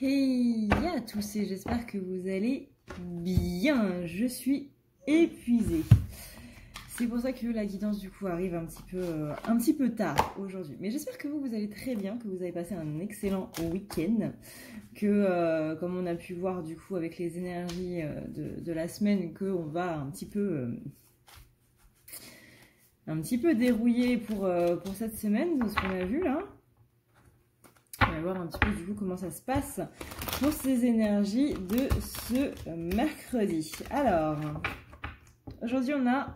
Hey à tous et j'espère que vous allez bien. Je suis épuisée. C'est pour ça que la guidance du coup arrive un petit peu tard aujourd'hui. Mais j'espère que vous allez très bien, que vous avez passé un excellent week-end. Que comme on a pu voir du coup avec les énergies de la semaine, qu'on va un petit peu dérouiller pour cette semaine, de ce qu'on a vu là. On va voir un petit peu du coup comment ça se passe pour ces énergies de ce mercredi. Alors, aujourd'hui on a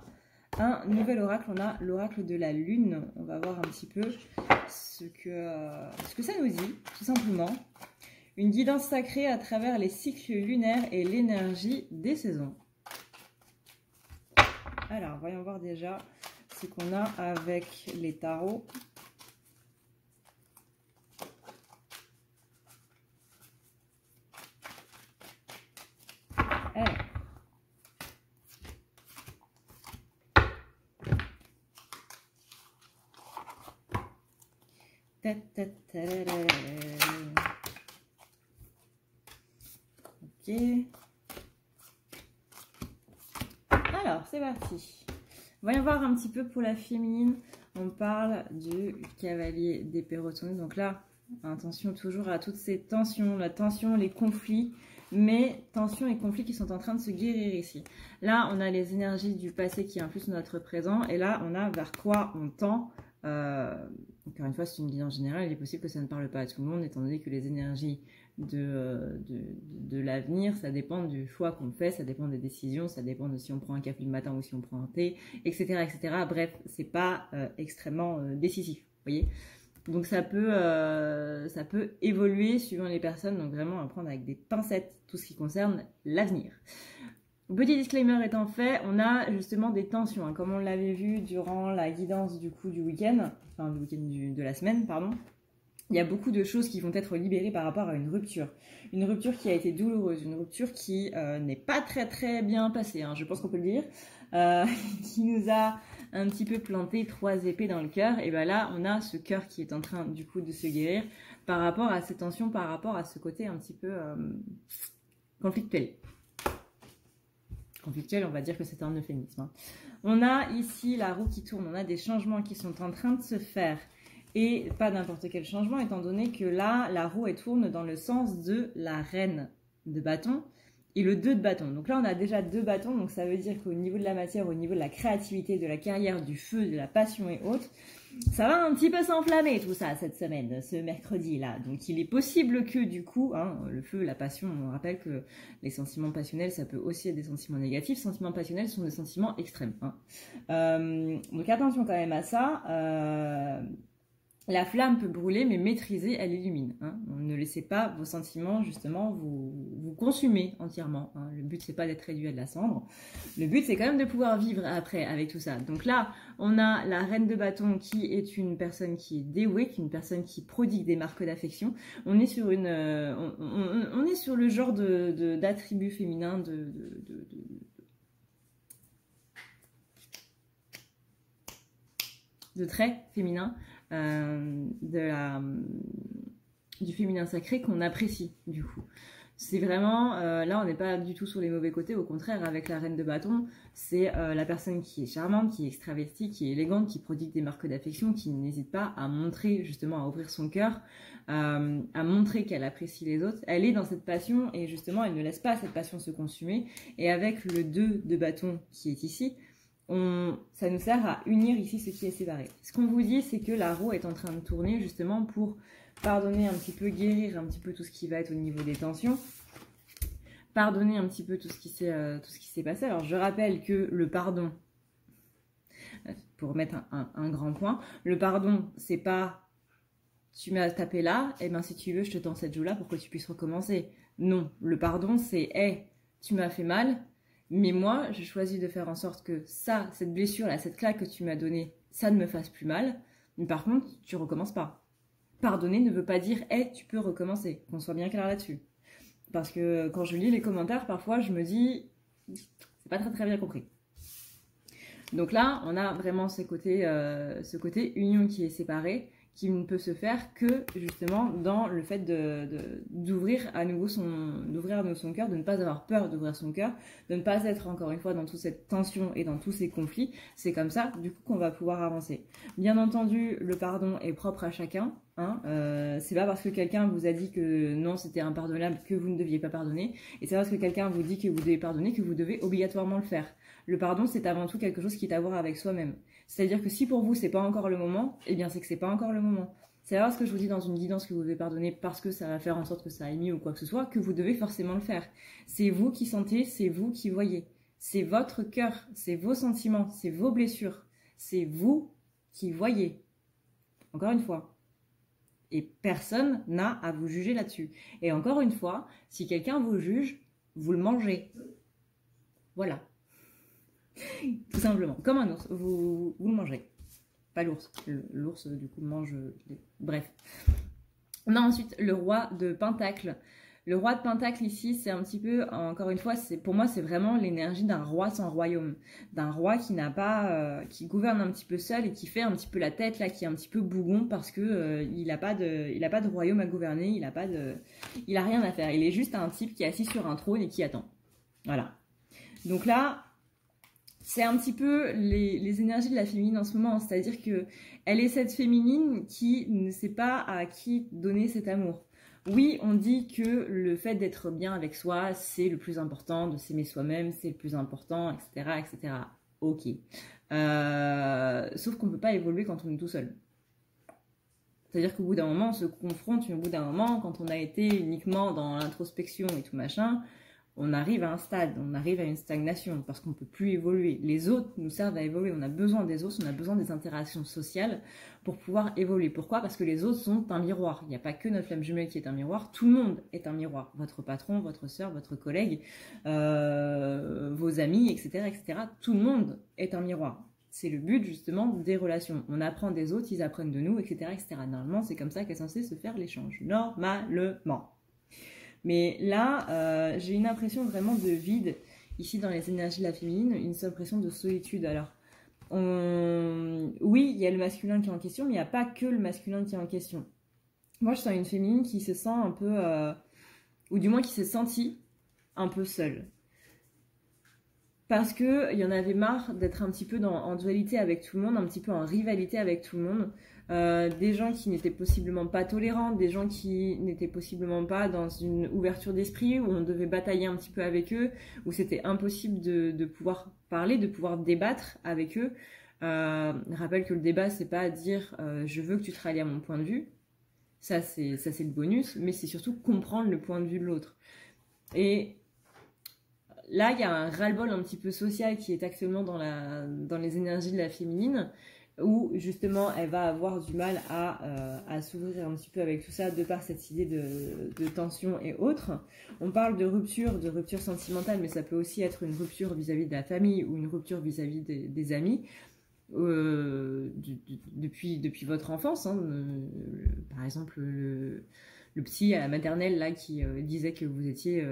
un nouvel oracle, on a l'oracle de la lune. On va voir un petit peu ce que ça nous dit, tout simplement. Une guidance sacrée à travers les cycles lunaires et l'énergie des saisons. Alors, voyons voir déjà ce qu'on a avec les tarots. Alors. Ok. Alors, c'est parti. Voyons voir un petit peu pour la féminine. On parle du cavalier d'épée retournée. Donc là, attention toujours à toutes ces tensions, la tension, les conflits, mais tensions et conflits qui sont en train de se guérir ici. Là, on a les énergies du passé qui influent sur notre présent, et là, on a vers quoi on tend. Encore une fois, c'est une guidance générale. Il est possible que ça ne parle pas à tout le monde, étant donné que les énergies de l'avenir, ça dépend du choix qu'on fait, ça dépend des décisions, ça dépend de si on prend un café le matin ou si on prend un thé, etc. etc. Bref, c'est pas extrêmement décisif, vous voyez. Donc ça peut évoluer suivant les personnes, donc vraiment à prendre avec des pincettes tout ce qui concerne l'avenir. Petit disclaimer étant fait, on a justement des tensions, hein, comme on l'avait vu durant la guidance du coup du week-end, enfin du week-end de la semaine, pardon. Il y a beaucoup de choses qui vont être libérées par rapport à une rupture qui a été douloureuse, une rupture qui n'est pas très bien passée, hein, je pense qu'on peut le dire, qui nous a un petit peu planté 3 épées dans le cœur. Et bien là, on a ce cœur qui est en train du coup de se guérir par rapport à ces tensions, par rapport à ce côté un petit peu conflictuel. Conflictuel, on va dire que c'est un euphémisme. Hein. On a ici la roue qui tourne, on a des changements qui sont en train de se faire. Et pas n'importe quel changement, étant donné que là, la roue elle tourne dans le sens de la reine de bâton et le 2 de bâton. Donc là, on a déjà 2 bâtons, donc ça veut dire qu'au niveau de la matière, au niveau de la créativité, de la carrière, du feu, de la passion et autres, ça va un petit peu s'enflammer tout ça cette semaine, ce mercredi-là. Donc il est possible que du coup, hein, le feu, la passion, on rappelle que les sentiments passionnels, ça peut aussi être des sentiments négatifs. Sentiments passionnels sont des sentiments extrêmes. Hein. Donc attention quand même à ça. La flamme peut brûler, mais maîtrisée, elle illumine. Hein. Ne laissez pas vos sentiments, justement, vous consumer entièrement. Hein. Le but, c'est pas d'être réduit à de la cendre. Le but, c'est quand même de pouvoir vivre après avec tout ça. Donc là, on a la reine de bâton qui est une personne qui est dévouée, qui est une personne qui prodigue des marques d'affection. On est sur on est sur le genre d'attribut féminin de traits féminins. Du féminin sacré qu'on apprécie du coup. C'est vraiment, là on n'est pas du tout sur les mauvais côtés, au contraire avec la reine de bâton, c'est la personne qui est charmante, qui est extravertie, qui est élégante, qui prodigue des marques d'affection, qui n'hésite pas à montrer justement, à ouvrir son cœur, à montrer qu'elle apprécie les autres. Elle est dans cette passion et justement elle ne laisse pas cette passion se consumer. Et avec le 2 de bâton qui est ici, ça nous sert à unir ici ce qui est séparé. Ce qu'on vous dit, c'est que la roue est en train de tourner justement pour pardonner un petit peu, guérir un petit peu tout ce qui va être au niveau des tensions, pardonner un petit peu tout ce qui s'est passé. Alors je rappelle que le pardon, pour mettre un grand point, le pardon, c'est pas tu m'as tapé là, et ben si tu veux, je te tends cette joue là pour que tu puisses recommencer. Non, le pardon, c'est hey, tu m'as fait mal. Mais moi, je choisis de faire en sorte que ça, cette blessure-là, cette claque que tu m'as donnée, ça ne me fasse plus mal. Mais par contre, tu recommences pas. Pardonner ne veut pas dire « hey, tu peux recommencer », qu'on soit bien clair là-dessus. Parce que quand je lis les commentaires, parfois, je me dis « c'est pas très bien compris ». Donc là, on a vraiment ce côté union qui est séparé, qui ne peut se faire que justement dans le fait d'ouvrir à nouveau son cœur, de ne pas avoir peur d'ouvrir son cœur, de ne pas être encore une fois dans toute cette tension et dans tous ces conflits. C'est comme ça du coup qu'on va pouvoir avancer. Bien entendu, le pardon est propre à chacun. Hein, c'est pas parce que quelqu'un vous a dit que non c'était impardonnable que vous ne deviez pas pardonner, et c'est pas parce que quelqu'un vous dit que vous devez pardonner que vous devez obligatoirement le faire. Le pardon, c'est avant tout quelque chose qui est à voir avec soi-même. C'est-à-dire que si pour vous c'est pas encore le moment, eh bien c'est que c'est pas encore le moment. C'est pas parce que je vous dis dans une guidance que vous devez pardonner parce que ça va faire en sorte que ça aille mieux ou quoi que ce soit que vous devez forcément le faire. C'est vous qui sentez, c'est vous qui voyez. C'est votre cœur, c'est vos sentiments, c'est vos blessures. C'est vous qui voyez. Encore une fois. Et personne n'a à vous juger là-dessus. Et encore une fois, si quelqu'un vous juge, vous le mangez. Voilà. Tout simplement. Comme un ours, vous le mangez. Pas l'ours. L'ours, du coup, mange... Bref. On a ensuite le roi de Pentacle. Le roi de Pentacle ici, c'est un petit peu, encore une fois, pour moi, c'est vraiment l'énergie d'un roi sans royaume. D'un roi qui n'a pas, qui gouverne un petit peu seul et qui fait un petit peu la tête, là, qui est un petit peu bougon parce que il a pas de royaume à gouverner, il a rien à faire. Il est juste un type qui est assis sur un trône et qui attend. Voilà. Donc là, c'est un petit peu les énergies de la féminine en ce moment. C'est-à-dire que elle est cette féminine qui ne sait pas à qui donner cet amour. Oui, on dit que le fait d'être bien avec soi, c'est le plus important, de s'aimer soi-même, c'est le plus important, etc., etc. Ok. Sauf qu'on ne peut pas évoluer quand on est tout seul. C'est-à-dire qu'au bout d'un moment, on se confronte, mais au bout d'un moment, quand on a été uniquement dans l'introspection et tout machin, on arrive à un stade, on arrive à une stagnation, parce qu'on ne peut plus évoluer. Les autres nous servent à évoluer, on a besoin des autres, on a besoin des interactions sociales pour pouvoir évoluer. Pourquoi? Parce que les autres sont un miroir. Il n'y a pas que notre flamme jumelle qui est un miroir, tout le monde est un miroir. Votre patron, votre soeur, votre collègue, vos amis, etc., etc. Tout le monde est un miroir. C'est le but justement des relations. On apprend des autres, ils apprennent de nous, etc., etc. Normalement, c'est comme ça qu'est censé se faire l'échange. Normalement. Mais là, j'ai une impression vraiment de vide, ici dans les énergies de la féminine, une impression de solitude. Alors, oui, il y a le masculin qui est en question, mais il n'y a pas que le masculin qui est en question. Moi, je sens une féminine qui se sent un peu, ou du moins qui s'est sentie un peu seule. Parce qu'il y en avait marre d'être un petit peu en dualité avec tout le monde, un petit peu en rivalité avec tout le monde. Des gens qui n'étaient possiblement pas tolérants, des gens qui n'étaient possiblement pas dans une ouverture d'esprit, où on devait batailler un petit peu avec eux, où c'était impossible de pouvoir parler, de pouvoir débattre avec eux. Rappelle que le débat, c'est pas dire je veux que tu te rallies à mon point de vue. Ça, c'est le bonus, mais c'est surtout comprendre le point de vue de l'autre. Et là, il y a un ras-le-bol un petit peu social qui est actuellement dans les énergies de la féminine, où justement elle va avoir du mal à s'ouvrir un petit peu avec tout ça de par cette idée de tension et autres. On parle de rupture sentimentale, mais ça peut aussi être une rupture vis-à-vis de la famille ou une rupture vis-à-vis des amis. Depuis votre enfance, hein, par exemple le psy à la maternelle là qui disait que vous étiez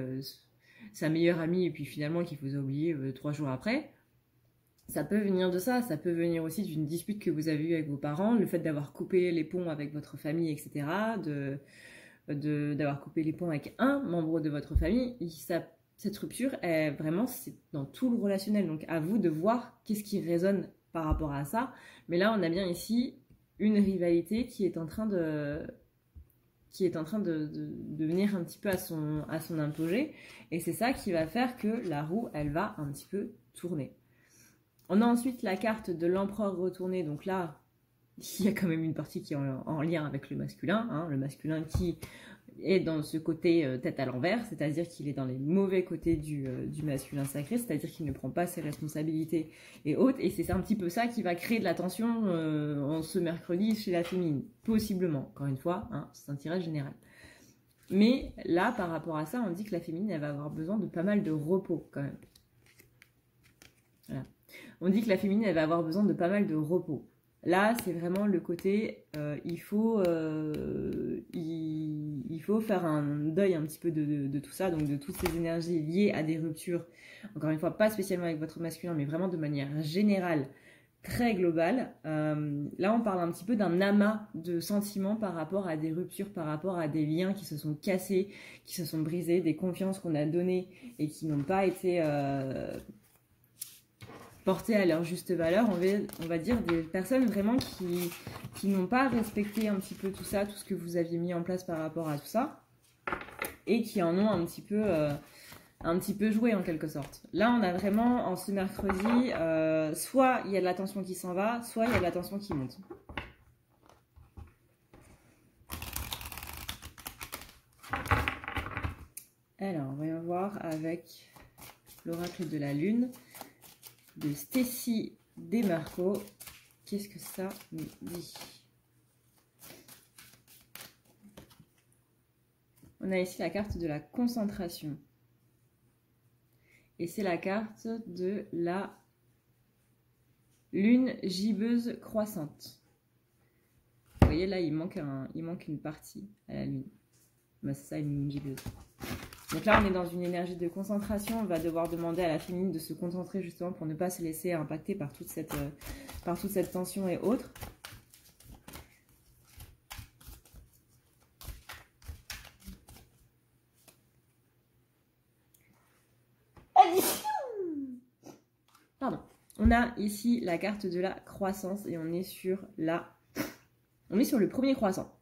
sa meilleure amie et puis finalement qui vous a oublié 3 jours après. Ça peut venir de ça, ça peut venir aussi d'une dispute que vous avez eue avec vos parents, le fait d'avoir coupé les ponts avec votre famille, etc., d'avoir coupé les ponts avec un membre de votre famille. Cette rupture, c'est dans tout le relationnel, donc à vous de voir qu'est-ce qui résonne par rapport à ça. Mais là, on a bien ici une rivalité qui est en train de venir un petit peu à son apogée, et c'est ça qui va faire que la roue, elle va un petit peu tourner. On a ensuite la carte de l'empereur retourné, donc là, il y a quand même une partie qui est en lien avec le masculin, hein, le masculin qui est dans ce côté tête à l'envers, c'est-à-dire qu'il est dans les mauvais côtés du masculin sacré, c'est-à-dire qu'il ne prend pas ses responsabilités et autres, et c'est un petit peu ça qui va créer de la tension en ce mercredi chez la féminine, possiblement, encore une fois, hein, c'est un tirage général. Mais là, par rapport à ça, on dit que la féminine, elle va avoir besoin de pas mal de repos, quand même. Voilà. On dit que la féminine, elle va avoir besoin de pas mal de repos. Là, c'est vraiment le côté, il faut faire un deuil un petit peu de tout ça, donc de toutes ces énergies liées à des ruptures, encore une fois, pas spécialement avec votre masculin, mais vraiment de manière générale, très global. Là, on parle un petit peu d'un amas de sentiments par rapport à des ruptures, par rapport à des liens qui se sont cassés, qui se sont brisés, des confiances qu'on a données et qui n'ont pas été portées à leur juste valeur. On va dire des personnes vraiment qui n'ont pas respecté un petit peu tout ça, tout ce que vous aviez mis en place par rapport à tout ça, et qui en ont un petit peu joué en quelque sorte. Là, on a vraiment, en ce mercredi, soit il y a de la tension qui s'en va, soit il y a de la tension qui monte. Alors, voyons voir avec l'oracle de la lune de Stécie Desmarco. Qu'est-ce que ça nous dit? On a ici la carte de la concentration. Et c'est la carte de la lune gibbeuse croissante. Vous voyez là, il manque une partie à la lune. Ben, c'est ça une lune gibbeuse. Donc là, on est dans une énergie de concentration. On va devoir demander à la féminine de se concentrer justement pour ne pas se laisser impacter par toute cette tension et autres. Pardon. On a ici la carte de la croissance et on est sur le premier croissant.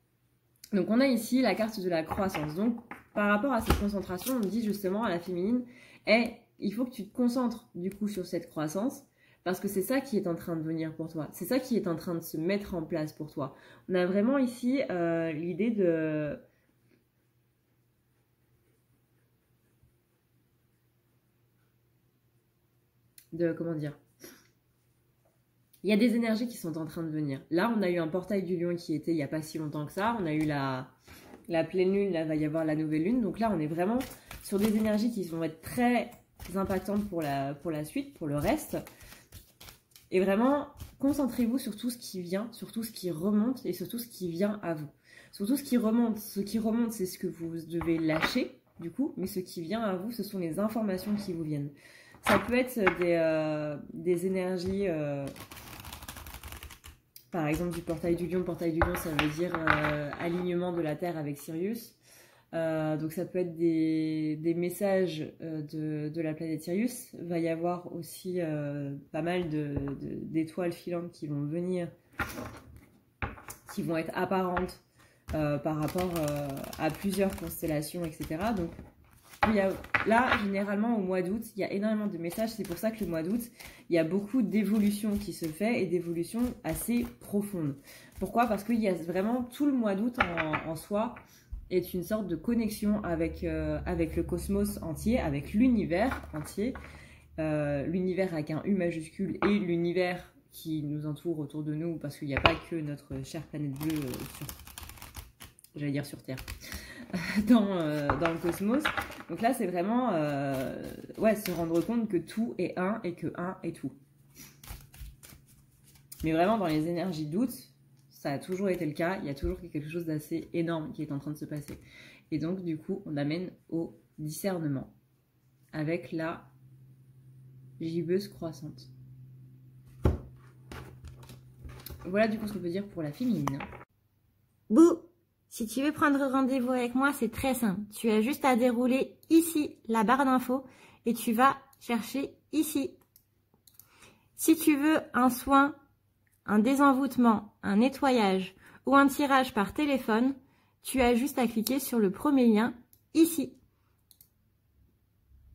Donc on a ici la carte de la croissance. Donc par rapport à cette concentration, on dit justement à la féminine, il faut que tu te concentres du coup sur cette croissance parce que c'est ça qui est en train de venir pour toi. C'est ça qui est en train de se mettre en place pour toi. On a vraiment ici l'idée comment dire, il y a des énergies qui sont en train de venir. Là, on a eu un portail du lion qui était il n'y a pas si longtemps que ça. On a eu la pleine lune, là, va y avoir la nouvelle lune. Donc là, on est vraiment sur des énergies qui vont être très impactantes pour la suite, pour le reste. Et vraiment, concentrez-vous sur tout ce qui vient, sur tout ce qui remonte et sur tout ce qui vient à vous. Sur tout ce qui remonte, c'est ce que vous devez lâcher, du coup. Mais ce qui vient à vous, ce sont les informations qui vous viennent. Ça peut être des énergies... par exemple, du portail du lion. Portail du lion, ça veut dire alignement de la Terre avec Sirius. Donc ça peut être des messages de la planète Sirius. Il va y avoir aussi pas mal d'étoiles filantes qui vont venir, qui vont être apparentes par rapport à plusieurs constellations, etc. Donc là, généralement, au mois d'août, il y a énormément de messages. C'est pour ça que le mois d'août, il y a beaucoup d'évolutions qui se fait et d'évolutions assez profondes. Pourquoi? Parce qu'il y a vraiment tout le mois d'août en soi est une sorte de connexion avec le cosmos entier, avec l'univers entier. L'univers avec un U majuscule et l'univers qui nous entoure autour de nous, parce qu'il n'y a pas que notre chère planète bleue sur Terre. Dans le cosmos. Donc là, c'est vraiment se rendre compte que tout est un et que un est tout. Mais vraiment, dans les énergies d'août, ça a toujours été le cas. Il y a toujours quelque chose d'assez énorme qui est en train de se passer. Et donc, du coup, on amène au discernement avec la gibbeuse croissante. Voilà du coup ce qu'on peut dire pour la féminine. Bouh! Si tu veux prendre rendez-vous avec moi, c'est très simple. Tu as juste à dérouler ici la barre d'infos et tu vas chercher ici. Si tu veux un soin, un désenvoûtement, un nettoyage ou un tirage par téléphone, tu as juste à cliquer sur le premier lien ici.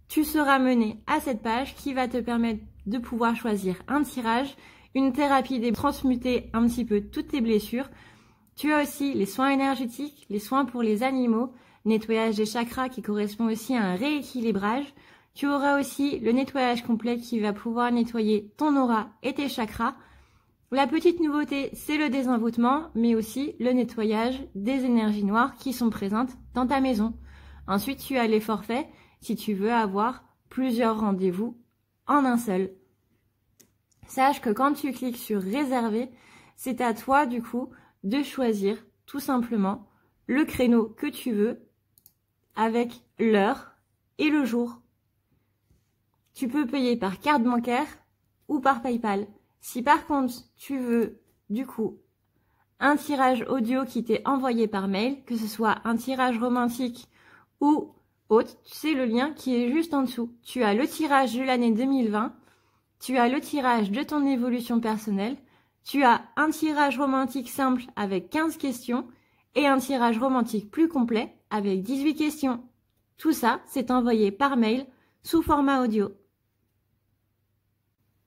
Tu seras mené à cette page qui va te permettre de pouvoir choisir un tirage, une thérapie, transmuter un petit peu toutes tes blessures. Tu as aussi les soins énergétiques, les soins pour les animaux, nettoyage des chakras qui correspond aussi à un rééquilibrage. Tu auras aussi le nettoyage complet qui va pouvoir nettoyer ton aura et tes chakras. La petite nouveauté, c'est le désenvoûtement, mais aussi le nettoyage des énergies noires qui sont présentes dans ta maison. Ensuite, tu as les forfaits si tu veux avoir plusieurs rendez-vous en un seul. Sache que quand tu cliques sur réserver, c'est à toi du coup de choisir tout simplement le créneau que tu veux avec l'heure et le jour. Tu peux payer par carte bancaire ou par PayPal. Si par contre, tu veux, du coup, un tirage audio qui t'est envoyé par mail, que ce soit un tirage romantique ou autre, c'est le lien qui est juste en dessous. Tu as le tirage de l'année 2020, tu as le tirage de ton évolution personnelle, tu as un tirage romantique simple avec 15 questions et un tirage romantique plus complet avec 18 questions. Tout ça, c'est envoyé par mail sous format audio.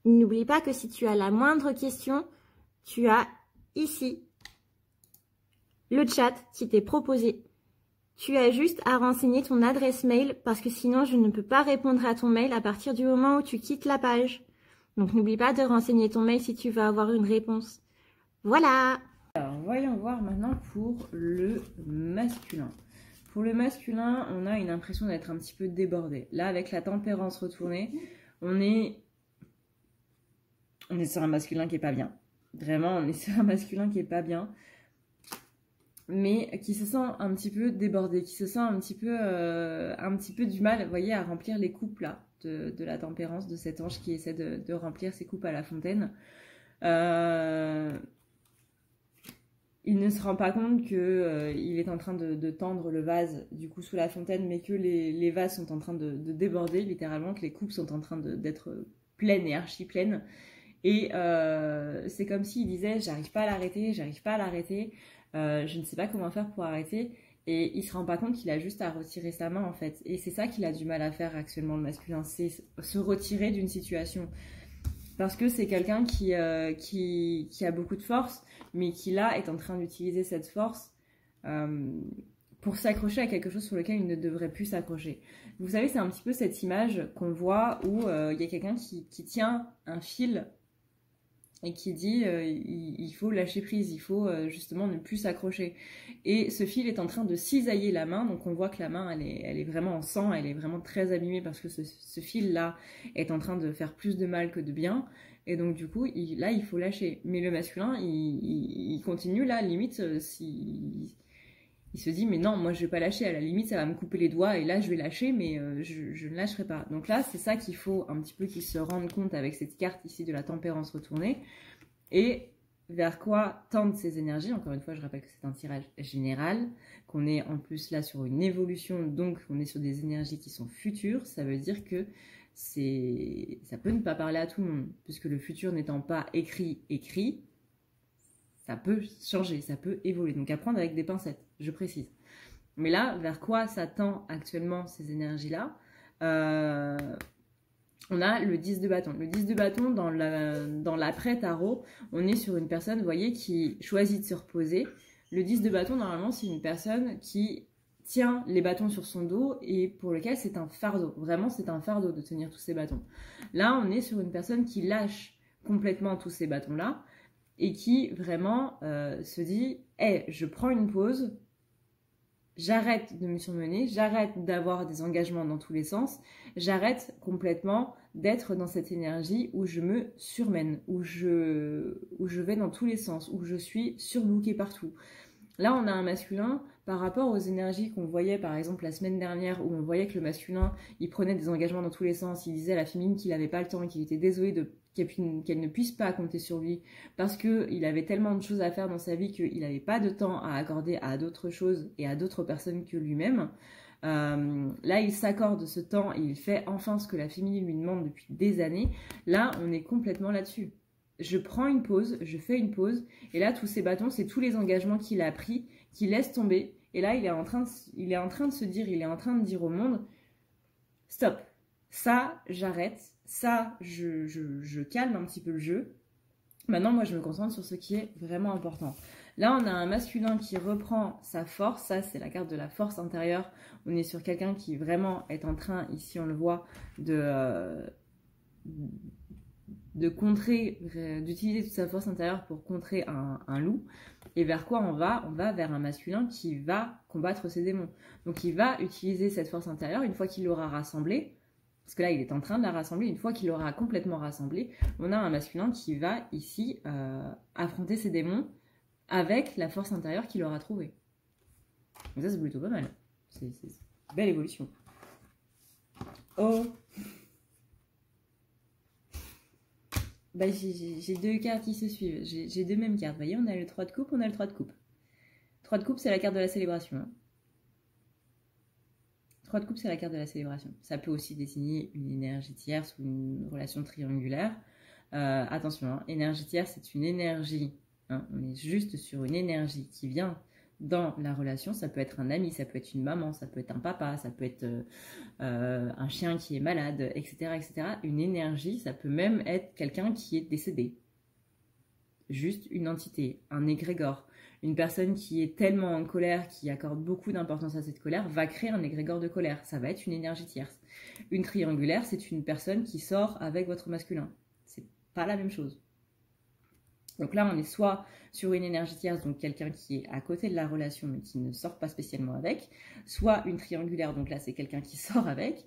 N'oublie pas que si tu as la moindre question, tu as ici le chat qui t'est proposé. Tu as juste à renseigner ton adresse mail parce que sinon je ne peux pas répondre à ton mail à partir du moment où tu quittes la page. Donc n'oublie pas de renseigner ton mail si tu veux avoir une réponse. Voilà! Alors voyons voir maintenant pour le masculin. Pour le masculin, on a une impression d'être un petit peu débordé. Là, avec la tempérance retournée, on est sur un masculin qui est pas bien. Vraiment, on est sur un masculin qui est pas bien. Mais qui se sent un petit peu débordé, qui se sent un petit peu du mal, vous voyez, à remplir les coupes là, de la tempérance, de cet ange qui essaie de remplir ses coupes à la fontaine. Il ne se rend pas compte qu'il est en train de tendre le vase du coup sous la fontaine, mais que les vases sont en train de déborder, littéralement, que les coupes sont en train d'être pleines et archi pleines. Et c'est comme s'il disait, j'arrive pas à l'arrêter, j'arrive pas à l'arrêter. Je ne sais pas comment faire pour arrêter, et il se rend pas compte qu'il a juste à retirer sa main en fait, et c'est ça qu'il a du mal à faire actuellement, le masculin, c'est se retirer d'une situation, parce que c'est quelqu'un qui a beaucoup de force, mais qui là est en train d'utiliser cette force pour s'accrocher à quelque chose sur lequel il ne devrait plus s'accrocher. Vous savez, c'est un petit peu cette image qu'on voit où il y a quelqu'un qui tient un fil et qui dit il faut lâcher prise, il faut justement ne plus s'accrocher. Et ce fil est en train de cisailler la main, donc on voit que la main elle est vraiment en sang, elle est vraiment très abîmée parce que ce fil-là est en train de faire plus de mal que de bien. Et donc du coup, là il faut lâcher. Mais le masculin, il continue là, limite, il se dit mais non, moi je vais pas lâcher, à la limite ça va me couper les doigts et là je vais lâcher, mais je ne lâcherai pas. Donc là c'est ça qu'il faut un petit peu qu'il se rende compte avec cette carte ici de la tempérance retournée, et vers quoi tendent ses énergies. Encore une fois je rappelle que c'est un tirage général, qu'on est en plus là sur une évolution, donc on est sur des énergies qui sont futures. Ça veut dire que ça peut ne pas parler à tout le monde, puisque le futur n'étant pas écrit, ça peut changer, ça peut évoluer. Donc à prendre avec des pincettes, je précise. Mais là, vers quoi ça tend actuellement ces énergies-là? On a le 10 de bâton. Le 10 de bâton, dans l'après-tarot, on est sur une personne, vous voyez, qui choisit de se reposer. Le 10 de bâton, normalement, c'est une personne qui tient les bâtons sur son dos et pour lequel c'est un fardeau. Vraiment, c'est un fardeau de tenir tous ces bâtons. Là, on est sur une personne qui lâche complètement tous ces bâtons-là et qui vraiment se dit hey, je prends une pause, j'arrête de me surmener, j'arrête d'avoir des engagements dans tous les sens, j'arrête complètement d'être dans cette énergie où je me surmène, où je vais dans tous les sens, où je suis surbookée partout. Là, on a un masculin par rapport aux énergies qu'on voyait par exemple la semaine dernière, où on voyait que le masculin, il prenait des engagements dans tous les sens, il disait à la féminine qu'il n'avait pas le temps et qu'il était désolé qu'elle ne puisse pas compter sur lui parce qu'il avait tellement de choses à faire dans sa vie qu'il n'avait pas de temps à accorder à d'autres choses et à d'autres personnes que lui-même. Là, il s'accorde ce temps et il fait enfin ce que la féminine lui demande depuis des années. Là, on est complètement là-dessus. Je prends une pause, je fais une pause, et là, tous ces bâtons, c'est tous les engagements qu'il a pris, qu'il laisse tomber. Et là, il est en train de dire au monde, stop, ça, j'arrête, ça, je calme un petit peu le jeu. Maintenant, moi, je me concentre sur ce qui est vraiment important. Là, on a un masculin qui reprend sa force. Ça, c'est la carte de la force intérieure. On est sur quelqu'un qui vraiment est en train, ici on le voit, de contrer, d'utiliser toute sa force intérieure pour contrer un loup. Et vers quoi on va? On va vers un masculin qui va combattre ses démons. Donc il va utiliser cette force intérieure une fois qu'il l'aura rassemblée, parce que là il est en train de la rassembler. Une fois qu'il l'aura complètement rassemblée, on a un masculin qui va ici affronter ses démons avec la force intérieure qu'il aura trouvée. Donc ça c'est plutôt pas mal. C'est une belle évolution. Oh! Bah, j'ai deux cartes qui se suivent. J'ai deux mêmes cartes. Vous voyez, on a le 3 de coupe, on a le 3 de coupe. 3 de coupe, c'est la carte de la célébration. Hein. 3 de coupe, c'est la carte de la célébration. Ça peut aussi désigner une énergie tierce ou une relation triangulaire. Attention, hein, énergie tierce, c'est une énergie. Hein, on est juste sur une énergie qui vient dans la relation. Ça peut être un ami, ça peut être une maman, ça peut être un papa, ça peut être un chien qui est malade, etc., etc. Une énergie, ça peut même être quelqu'un qui est décédé. Juste une entité, un égrégore. Une personne qui est tellement en colère, qui accorde beaucoup d'importance à cette colère, va créer un égrégore de colère. Ça va être une énergie tierce. Une triangulaire, c'est une personne qui sort avec votre masculin. C'est pas la même chose. Donc là, on est soit sur une énergie tierce, donc quelqu'un qui est à côté de la relation, mais qui ne sort pas spécialement avec, soit une triangulaire, donc là, c'est quelqu'un qui sort avec,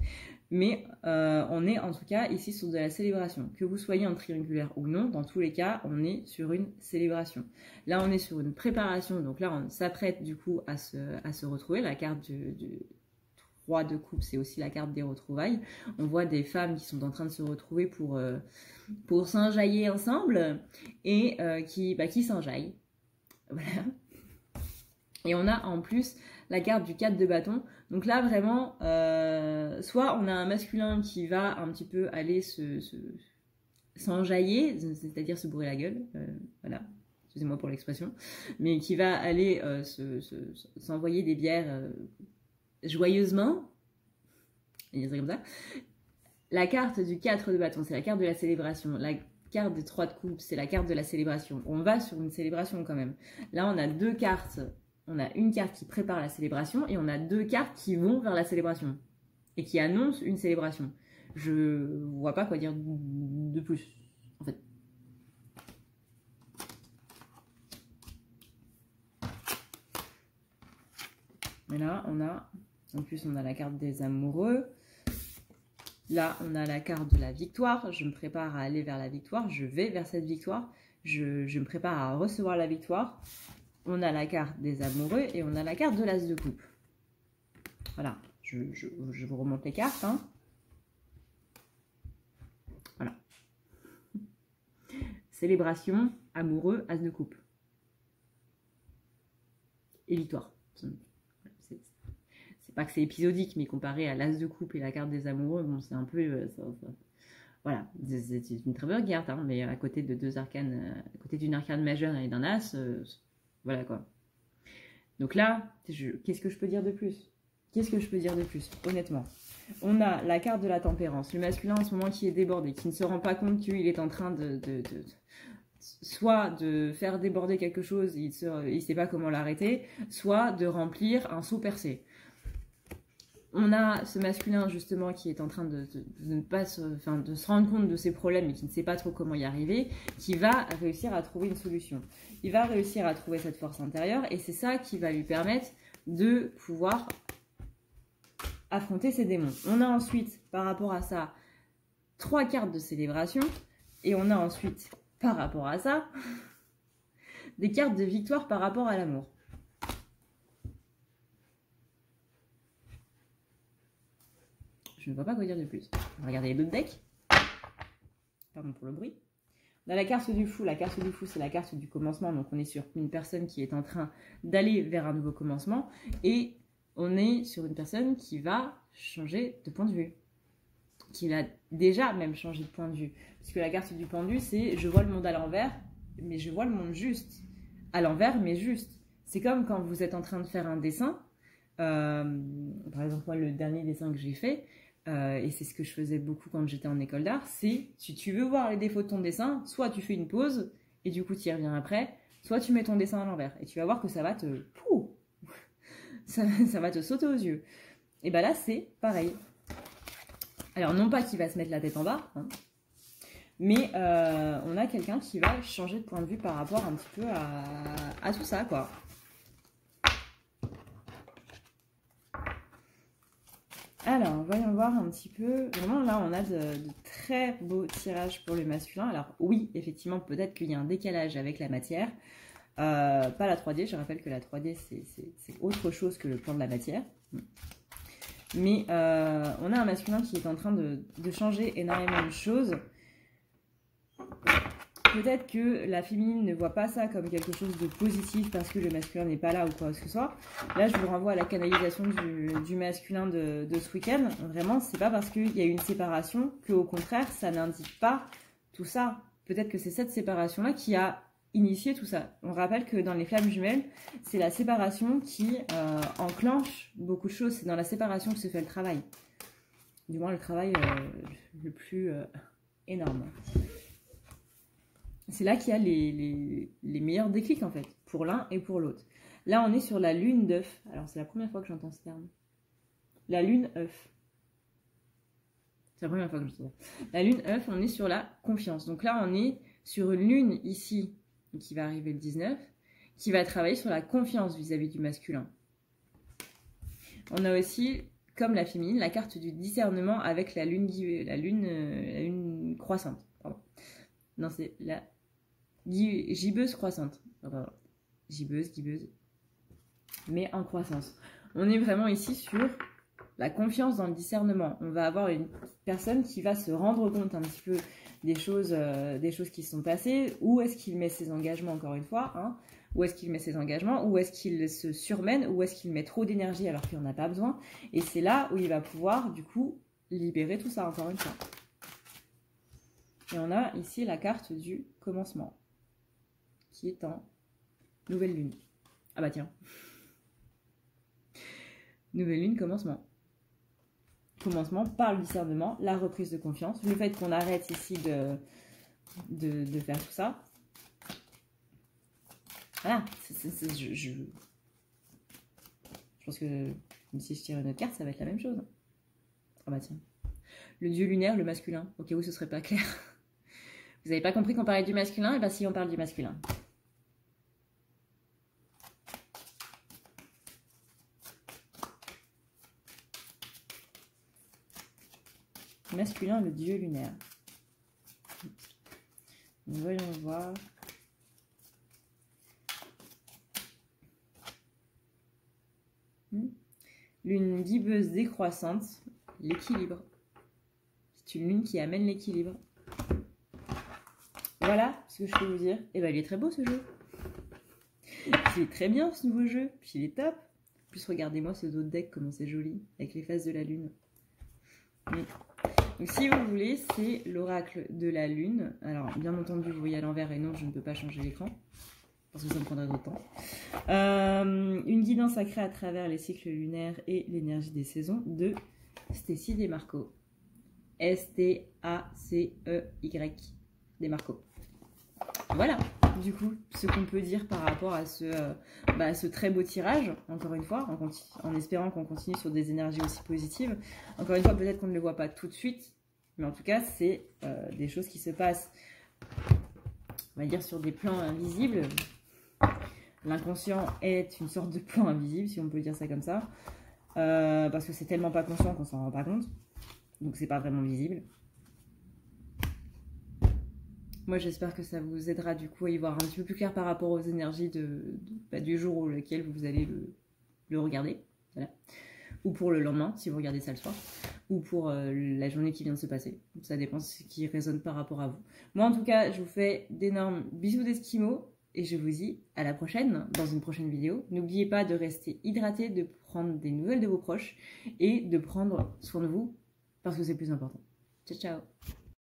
mais on est en tout cas ici sur de la célébration. Que vous soyez en triangulaire ou non, dans tous les cas, on est sur une célébration. Là, on est sur une préparation, donc là, on s'apprête du coup à se retrouver. La carte du 3 de coupe, c'est aussi la carte des retrouvailles. On voit des femmes qui sont en train de se retrouver pour s'enjailler ensemble et qui s'enjaillent. Voilà. Et on a en plus la carte du 4 de bâton. Donc là, vraiment, soit on a un masculin qui va un petit peu aller s'enjailler, c'est-à-dire se bourrer la gueule, voilà, excusez-moi pour l'expression, mais qui va aller s'envoyer des bières joyeusement, et c'est comme ça. La carte du 4 de bâton, c'est la carte de la célébration. La carte de 3 de coupe, c'est la carte de la célébration. On va sur une célébration quand même. Là, on a deux cartes. On a une carte qui prépare la célébration et on a deux cartes qui vont vers la célébration et qui annoncent une célébration. Je vois pas quoi dire de plus, en fait. Et là, en plus, on a la carte des amoureux. Là, on a la carte de la victoire. Je me prépare à aller vers la victoire. Je vais vers cette victoire. Je me prépare à recevoir la victoire. On a la carte des amoureux et on a la carte de l'as de coupe. Voilà, je vous remonte les cartes. Hein. Voilà. Célébration, amoureux, as de coupe. Et victoire. C'est pas que c'est épisodique, mais comparé à l'as de coupe et la carte des amoureux, bon, c'est un peu... voilà, c'est une très bonne carte, hein, mais à côté de deux arcanes, à côté d'une arcane majeure et d'un as, voilà quoi. Donc là, qu'est-ce que je peux dire de plus? Qu'est-ce que je peux dire de plus, honnêtement? On a la carte de la tempérance, le masculin en ce moment qui est débordé, qui ne se rend pas compte qu'il est en train soit de faire déborder quelque chose, il ne sait pas comment l'arrêter, soit de remplir un seau percé. On a ce masculin justement qui est en train de se rendre compte de ses problèmes et qui ne sait pas trop comment y arriver, qui va réussir à trouver une solution. Il va réussir à trouver cette force intérieure et c'est ça qui va lui permettre de pouvoir affronter ses démons. On a ensuite, par rapport à ça, 3 cartes de célébration et on a ensuite, par rapport à ça, des cartes de victoire par rapport à l'amour. Je ne vois pas quoi dire de plus. On va regarder les deux decks. Pardon pour le bruit. On a la carte du fou. La carte du fou, c'est la carte du commencement. Donc, on est sur une personne qui est en train d'aller vers un nouveau commencement. Et on est sur une personne qui va changer de point de vue. Qui a déjà même changé de point de vue. Parce que la carte du pendu, c'est je vois le monde à l'envers, mais je vois le monde juste. À l'envers, mais juste. C'est comme quand vous êtes en train de faire un dessin. Par exemple, moi, le dernier dessin que j'ai fait, et c'est ce que je faisais beaucoup quand j'étais en école d'art, c'est si tu veux voir les défauts de ton dessin, soit tu fais une pause et du coup tu y reviens après, soit tu mets ton dessin à l'envers et tu vas voir que ça va te ça va te sauter aux yeux. Et bien là c'est pareil. Alors non pas qu'il va se mettre la tête en bas, hein, mais on a quelqu'un qui va changer de point de vue par rapport un petit peu à tout ça quoi. Alors, voyons voir un petit peu. Vraiment, là, on a de très beaux tirages pour le masculin. Alors, oui, effectivement, peut-être qu'il y a un décalage avec la matière. Pas la 3D. Je rappelle que la 3D, c'est autre chose que le plan de la matière. Mais on a un masculin qui est en train de changer énormément de choses. peut-être que la féminine ne voit pas ça comme quelque chose de positif parce que le masculin n'est pas là ou quoi que ce soit. Là, je vous renvoie à la canalisation du masculin de ce week-end. Vraiment, c'est pas parce qu'il y a eu une séparation qu'au contraire, ça n'indique pas tout ça. Peut-être que c'est cette séparation-là qui a initié tout ça. On rappelle que dans les flammes jumelles, c'est la séparation qui enclenche beaucoup de choses. C'est dans la séparation que se fait le travail. Du moins, le travail le plus énorme. C'est là qu'il y a les meilleurs déclics, en fait, pour l'un et pour l'autre. Là, on est sur la lune d'œuf. Alors, c'est la première fois que j'entends ce terme. La lune œuf. C'est la première fois que je dis ça. La lune œuf, on est sur la confiance. Donc là, on est sur une lune ici, qui va arriver le 19, qui va travailler sur la confiance vis-à-vis du masculin. On a aussi, comme la féminine, la carte du discernement avec la lune croissante. Pardon. Non, c'est la gibbeuse croissante. Gibbeuse, mais en croissance. On est vraiment ici sur la confiance dans le discernement. On va avoir une personne qui va se rendre compte un petit peu des choses qui se sont passées. Où est-ce qu'il met ses engagements, encore une fois, hein? Où est-ce qu'il met ses engagements? Où est-ce qu'il se surmène? Où est-ce qu'il met trop d'énergie alors qu'il n'en a pas besoin? Et c'est là où il va pouvoir, du coup, libérer tout ça, encore une fois. Et on a ici la carte du commencement, qui est en nouvelle lune. Ah bah tiens. Nouvelle lune, commencement. Commencement par le discernement, la reprise de confiance, le fait qu'on arrête ici de faire tout ça. Voilà, je pense que si je tire une autre carte, ça va être la même chose. Ah bah tiens. Le dieu lunaire, le masculin, au cas où ce serait pas clair. Vous n'avez pas compris qu'on parlait du masculin? Et bien si, on parle du masculin. Masculin, le dieu lunaire. Voyons voir. Lune guibeuse décroissante, l'équilibre. C'est une lune qui amène l'équilibre. Voilà ce que je peux vous dire. Et ben il est très beau ce jeu. Il est très bien ce nouveau jeu. Puis il est top. En plus, regardez-moi ce dos de deck, comment c'est joli, avec les phases de la lune. Donc si vous voulez, c'est l'oracle de la lune. Alors, bien entendu, vous voyez à l'envers et non, je ne peux pas changer l'écran. Parce que ça me prendrait trop de temps. Une guidance sacrée à travers les cycles lunaires et l'énergie des saisons de Stécie Desmarco. S-T-A-C-E-Y Desmarco. Voilà, du coup, ce qu'on peut dire par rapport à ce très beau tirage, encore une fois, en espérant qu'on continue sur des énergies aussi positives. Encore une fois, peut-être qu'on ne le voit pas tout de suite, mais en tout cas, c'est des choses qui se passent, on va dire, sur des plans invisibles. L'inconscient est une sorte de plan invisible, si on peut dire ça comme ça, parce que c'est tellement pas conscient qu'on s'en rend pas compte, donc c'est pas vraiment visible. Moi, j'espère que ça vous aidera du coup à y voir un petit peu plus clair par rapport aux énergies du jour auquel vous allez le regarder. Voilà. Ou pour le lendemain, si vous regardez ça le soir. Ou pour la journée qui vient de se passer. Ça dépend de ce qui résonne par rapport à vous. Moi, en tout cas, je vous fais d'énormes bisous d'esquimaux. Et je vous dis à la prochaine, dans une prochaine vidéo. N'oubliez pas de rester hydraté, de prendre des nouvelles de vos proches. Et de prendre soin de vous, parce que c'est le plus important. Ciao, ciao!